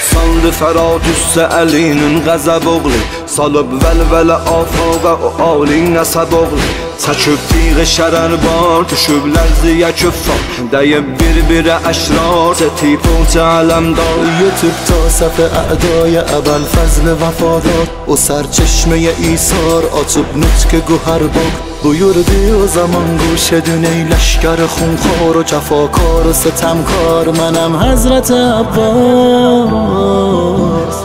Saldı Ferhat üstə əlinin qəzəb oğlu Salıb vəlvələ afaqa o ali nəsəb oğlu Çəkib tiğ şərər var, düşüb lərziyə küffar Dəyib bir-birə əşrar, setib o cələmdar Yetib ta səf ə'dای əbəl fəzl vəfadar O sərçeşməyə isar, açıb nutq gühər bak Buyurdu o zaman گوش دون ای لشکر خونخوار و جفاکار و ستمکار منم حضرت عباس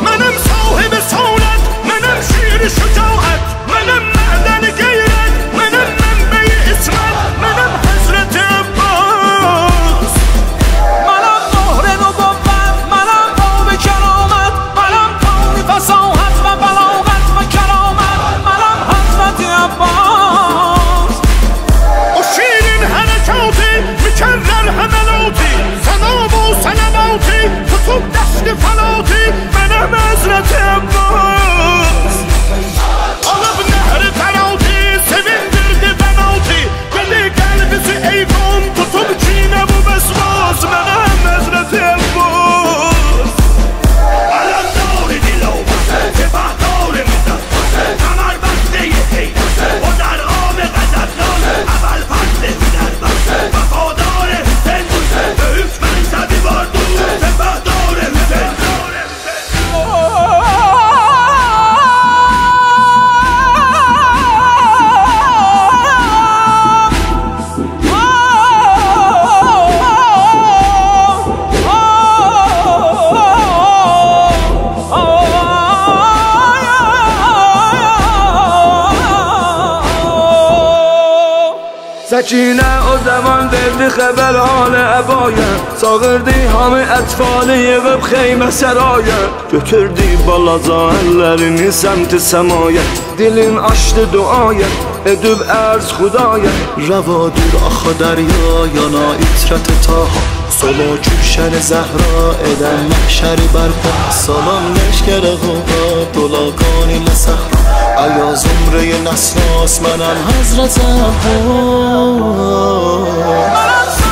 منم صاحب سالت منم شیر شجاعت منم معدن غیرت منم منبع اسمت منم حضرت عباس منم مهر نبوت منم باب کرامت منم پای فصاحت و بلاغت و کرامت منم حضرت عباس O şiirin hərəkatı mükərrər həməlati Sənab o sənəbatı tutub dəsti fəlati Mənəm Həzrət Əbbas Alıb nəhri fərati sevindirdi bənati Dedi qəlbisi eyvan tutub kinə bu bəsvaz Mənəm Həzrət Əbbas Alandar dilovaz sebahdar müzat Kamar bəxti yeteyaz O در آب غضبناک اول فصل هنر بخش وفادار حسین به حکم منصبی باردو سپهدار حسین Səkinə o zaman verdi xəbər halə əbaya Çağırdı hamı ətfalı yığıb xeymə səraya Götürdü balaca əllərini səmti səmaya Dilin açdı duaya edib ərz xudaya روادور آخا دریا یانا اطرت تاها سلا کبشن زهرا ادم محشر برپا سلام لشکر غوغا دلاغانی لسهرا ایا زمره نسناس منم حضرت عباس